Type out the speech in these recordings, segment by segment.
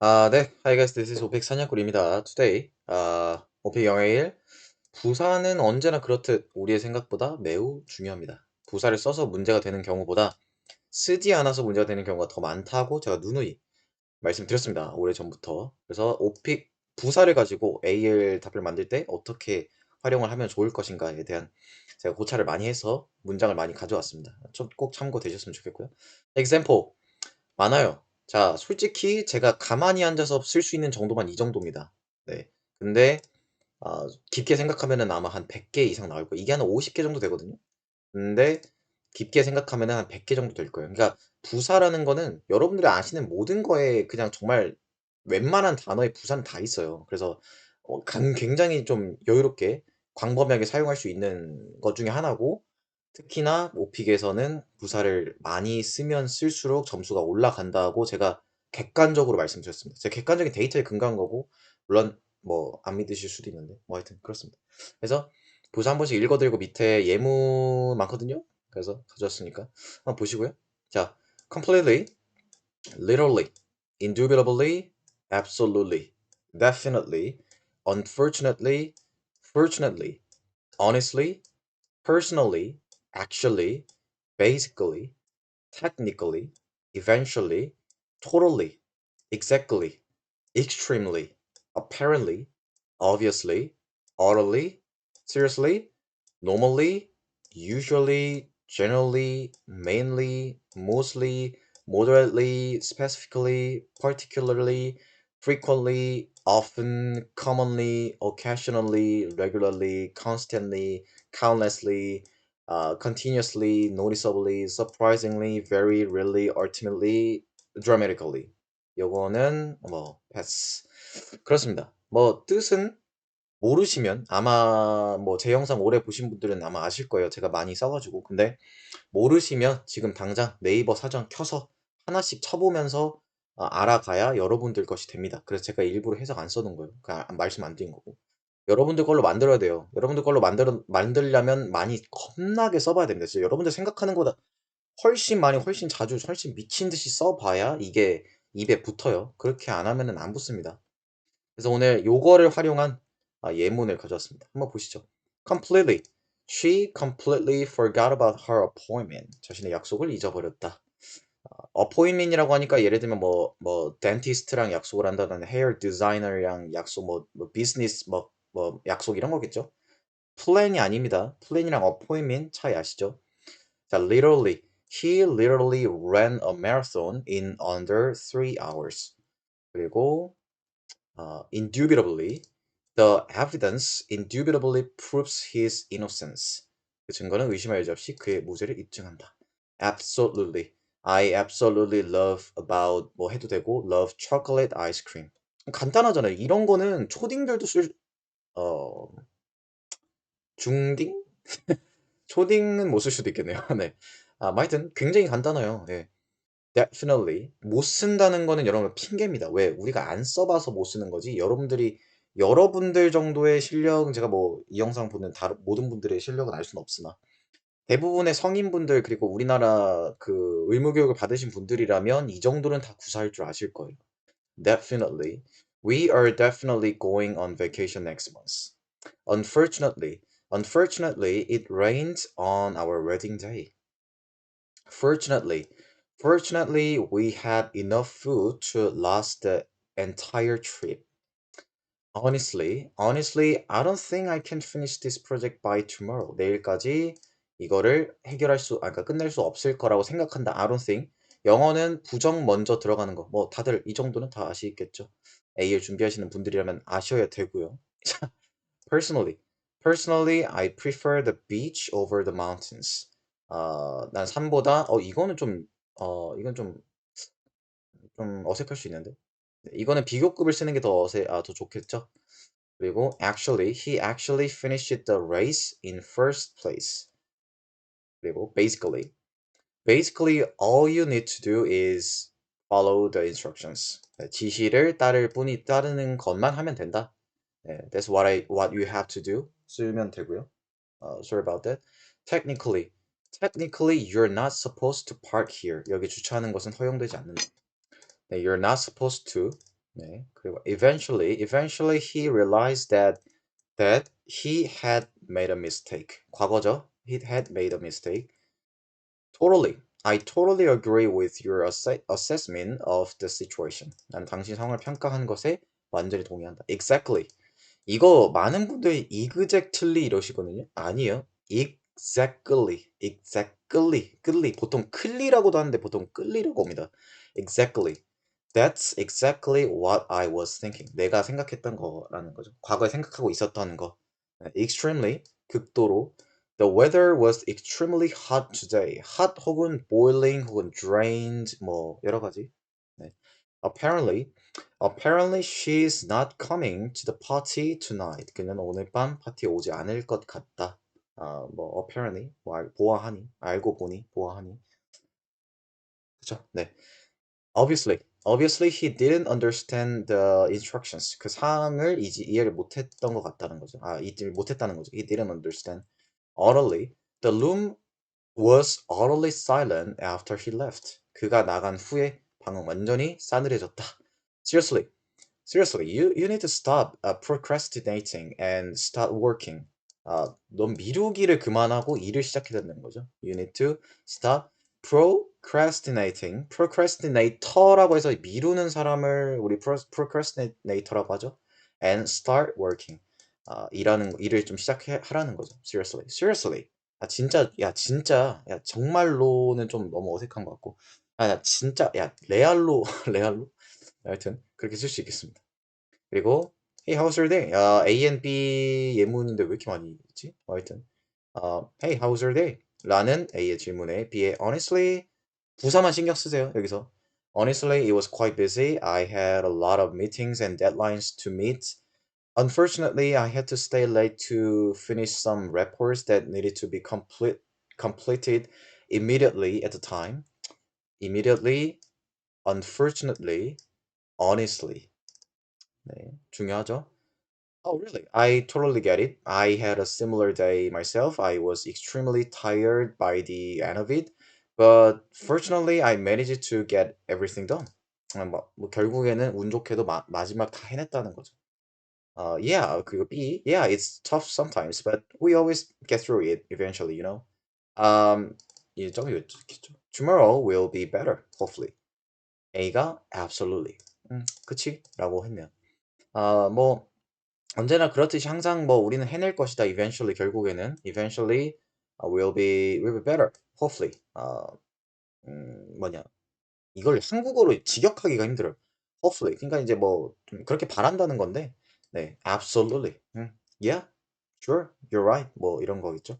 네. Hi guys, this is 오펙 사냥꾼입니다. Today, 오펙 영어일 부사는 언제나 그렇듯 우리의 생각보다 매우 중요합니다. 부사를 써서 문제가 되는 경우보다 쓰지 않아서 문제가 되는 경우가 더 많다고 제가 누누이 말씀드렸습니다. 오래전부터. 그래서 오픽 부사를 가지고 AL 답을 만들 때 어떻게 활용을 하면 좋을 것인가에 대한 제가 고찰을 많이 해서 문장을 많이 가져왔습니다. 좀 꼭 참고되셨으면 좋겠고요. example 많아요. 자, 솔직히 제가 가만히 앉아서 쓸 수 있는 정도만 이 정도입니다. 네. 근데 깊게 생각하면은 아마 한 100개 이상 나올 거예요. 이게 한 50개 정도 되거든요. 근데 깊게 생각하면은 한 100개 정도 될 거예요. 그러니까 부사라는 거는 여러분들이 아시는 모든 거에 그냥 정말 웬만한 단어의 부사는 다 있어요. 그래서 굉장히 좀 여유롭게 광범위하게 사용할 수 있는 것 중에 하나고, 특히나 오픽에서는 부사를 많이 쓰면 쓸수록 점수가 올라간다고 제가 객관적으로 말씀드렸습니다. 제 객관적인 데이터에 근거한 거고, 물론 뭐 안 믿으실 수도 있는데 뭐 하여튼 그렇습니다. 그래서 부사 한 번씩 읽어드리고 밑에 예문 많거든요. 그래서 가져왔으니까 한번 보시고요. 자, completely, literally, indubitably, absolutely, definitely, unfortunately, fortunately, honestly, personally, actually, basically, technically, eventually, totally, exactly, extremely, apparently, obviously, utterly, seriously, normally, usually, generally, mainly, mostly, moderately, specifically, particularly, frequently, often, commonly, occasionally, regularly, constantly, countlessly, continuously, noticeably, surprisingly, very rarely, ultimately, dramatically. 요거는 뭐 패스. 그렇습니다. 뭐 뜻은 모르시면 아마 뭐 제 영상 오래 보신 분들은 아마 아실 거예요. 제가 많이 써가지고. 근데 모르시면 지금 당장 네이버 사전 켜서 하나씩 쳐보면서 알아가야 여러분들 것이 됩니다. 그래서 제가 일부러 해석 안 써놓은 거예요. 그냥 말씀 안 드린 거고. 여러분들 걸로 만들어야 돼요. 여러분들 걸로 만들려면 많이 겁나게 써봐야 됩니다. 진짜 여러분들 생각하는 것보다 훨씬 많이, 훨씬 자주, 훨씬 미친 듯이 써봐야 이게 입에 붙어요. 그렇게 안 하면은 안 붙습니다. 그래서 오늘 요거를 활용한 예문을 가져왔습니다. 한번 보시죠. completely. She completely forgot about her appointment. 자신의 약속을 잊어버렸다. appointment이라고 하니까 예를 들면 뭐 dentist랑 약속을 한다든지 hair designer랑 약속 뭐 business 뭐 약속 이런 거겠죠. plan이 아닙니다. plan이랑 appointment 차이 아시죠? 자, literally. He literally ran a marathon in under 3 hours. 그리고 indubitably. The evidence indubitably proves his innocence. 그 증거는 의심할 여지 없이 그의 무죄를 입증한다. Absolutely. I absolutely love about 뭐 해도 되고 love chocolate ice cream. 간단하잖아요. 이런 거는 초딩들도 어, 중딩? 초딩은 못 쓸 수도 있겠네요. 네. 뭐 하여튼 굉장히 간단해요. 예. Definitely. 못 쓴다는 거는 여러분 핑계입니다. 왜? 우리가 안 써봐서 못 쓰는 거지. 여러분들 정도의 실력은 제가 뭐 이 영상 보는 다른 모든 분들의 실력은 알 수는 없으나 대부분의 성인분들 그리고 우리나라 그 의무교육을 받으신 분들이라면 이 정도는 다 구사할 줄 아실 거예요. Definitely. We are definitely going on vacation next month. Unfortunately, unfortunately, it rained on our wedding day. Fortunately, fortunately, we had enough food to last the entire trip. Honestly, I don't think I can finish this project by tomorrow. 내일까지 이거를 그러니까 끝낼 수 없을 거라고 생각한다. I don't think. 영어는 부정 먼저 들어가는 거. 뭐 다들 이 정도는 다 아시겠죠? A를 준비하시는 분들이라면 아셔야 되고요. Personally, personally, I prefer the beach over the mountains. 난 산보다 이건 좀 어색할 수 있는데. 네, 이거는 비교급을 쓰는 게 더 좋겠죠? 그리고 he actually finished the race in first place. 그리고 basically all you need to do is follow the instructions. 네, 지시를 따르는 것만 하면 된다. 네, that's what you have to do. 쓰면 되고요. Sorry about that. Technically, you're not supposed to park here. 여기 주차하는 것은 허용되지 않는다. 네, you're not supposed to. 네. 그리고 eventually he realized that he had made a mistake. 과거죠. He had made a mistake. Totally. I totally agree with your assessment of the situation. 난 당신 상황을 평가한 것에 완전히 동의한다. Exactly. 이거 많은 분들이 exactly 이러시거든요. 아니에요. exactly. 보통 클리라고도 하는데 보통 끌리라고 옵니다. Exactly. That's exactly what I was thinking. 내가 생각했던 거라는 거죠. 과거에 생각하고 있었던 거. Extremely, 극도로. The weather was extremely hot today. hot 혹은 boiling 혹은 drained 뭐 여러 가지. 네. Apparently, apparently she's not coming to the party tonight. 그녀는 오늘 밤 파티에 오지 않을 것 같다. 뭐 apparently 뭐 보아하니 알고 보니 보아하니 그죠? 네. Obviously he didn't understand the instructions. 그 사항을 이해를 못했던 것 같다는 거죠. 이해를 못했다는 거죠. He didn't understand. Utterly, the room was utterly silent after he left. 그가 나간 후에 방은 완전히 싸늘해졌다. Seriously, you need to stop procrastinating and start working. 넌 미루기를 그만하고 일을 시작해야 된다는 거죠. You need to stop procrastinating. procrastinator라고 해서 미루는 사람을 우리 procrastinator라고 하죠. And start working. 일을 좀 시작하라는 거죠. Seriously. 진짜, 정말로는 좀 너무 어색한 것 같고. 진짜, 레알로, 레알로? 하여튼, 그렇게 쓸 수 있겠습니다. 그리고 Hey, how's your day? A and B 예문인데 왜 이렇게 많이 있지? 하여튼 Hey, how's your day? 라는 A의 질문에 B의 honestly 부사만 신경 쓰세요. 여기서 Honestly, it was quite busy. I had a lot of meetings and deadlines to meet. Unfortunately, I had to stay late to finish some reports that needed to be completed immediately at the time. Immediately, unfortunately, honestly. 네, 중요하죠. Oh, really? I totally get it. I had a similar day myself. I was extremely tired by the end of it, but fortunately, I managed to get everything done. 뭐 결국에는 운 좋게도 마지막 다 해냈다는 거죠. Yeah, 그리고 B. Yeah, it's tough sometimes, but we always get through it eventually, you know. 이 점이 좋겠죠. Tomorrow will be better, hopefully. A가 absolutely. 그치라고 했네요. 뭐. 언제나 그렇듯이 항상 뭐 우리는 해낼 것이다. eventually will be better. hopefully. 뭐냐 이걸 한국어로 직역하기가 힘들어요. hopefully. 그러니까 이제 뭐 좀 그렇게 바란다는 건데, 네, absolutely. Yeah, sure, you're right. 뭐 이런 거겠죠.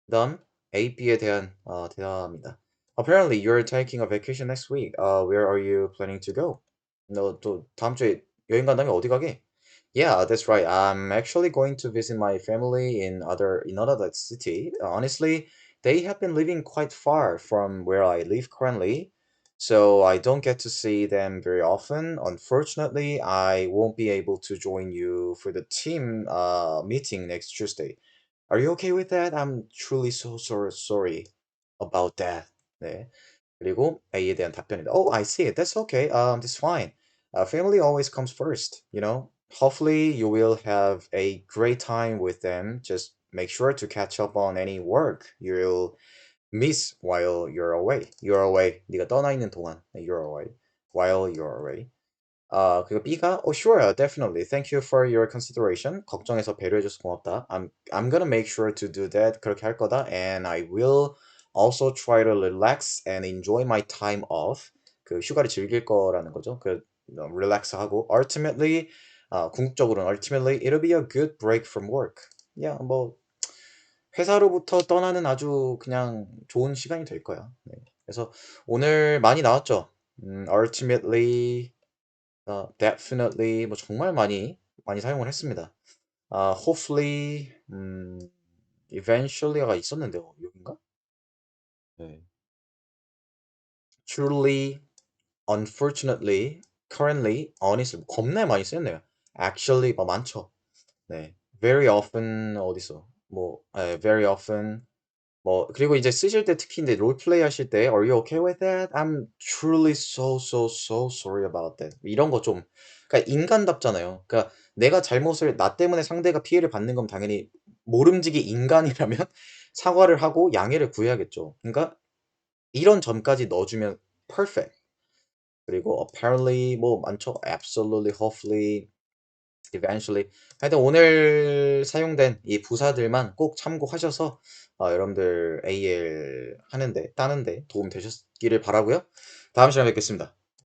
그다음 A, B에 대한 대화입니다. Apparently, you're taking a vacation next week. Where are you planning to go? 너 또 다음 주에 여행 간다면 어디 가게? Yeah, that's right. I'm actually going to visit my family in another city. Honestly, they have been living quite far from where I live currently, so I don't get to see them very often. Unfortunately, I won't be able to join you for the team meeting next Tuesday. Are you okay with that? I'm truly so sorry about that. 네. 그리고 A에 대한 답변입니다. Oh, I see. That's okay. That's fine. Family always comes first, you know. Hopefully you will have a great time with them. Just make sure to catch up on any work you'll miss while you're away. You're away. 네가 떠나 있는 동안. You're away. While you're away. 그리고 B가 Oh sure, definitely. Thank you for your consideration. 걱정해서 배려해줘서 고맙다. I'm gonna make sure to do that. 그렇게 할 거다. And I will also try to relax and enjoy my time off. 그 휴가를 즐길 거라는 거죠. relax하고 ultimately 궁극적으로는 ultimately it'll be a good break from work. 뭐 회사로부터 떠나는 아주 그냥 좋은 시간이 될 거야. 네. 그래서 오늘 많이 나왔죠. ultimately definitely 뭐 정말 많이 사용을 했습니다. hopefully, eventually가 있었는데요. 여긴가? 네. truly, unfortunately, currently, honestly 겁나 많이 쓰였네요. actually 뭐 많죠. 네. very often 어디서 very often 뭐 그리고 이제 쓰실 때 특히 인제 롤플레이 하실 때 "Are you okay with that? I'm truly so, so, so sorry about that." 이런 거 좀 그러니까 인간답잖아요. 그러니까 내가 잘못을 나 때문에 상대가 피해를 받는 건 당연히 모름지기 인간이라면 사과를 하고 양해를 구해야겠죠. 그러니까 이런 점까지 넣어 주면 perfect. 그리고 apparently 뭐 많죠. absolutely, hopefully, eventually. 하여튼 오늘 사용된 이 부사들만 꼭 참고하셔서 여러분들 AL 하는 데 따는 데 도움 되셨기를 바라고요. 다음 시간에 뵙겠습니다.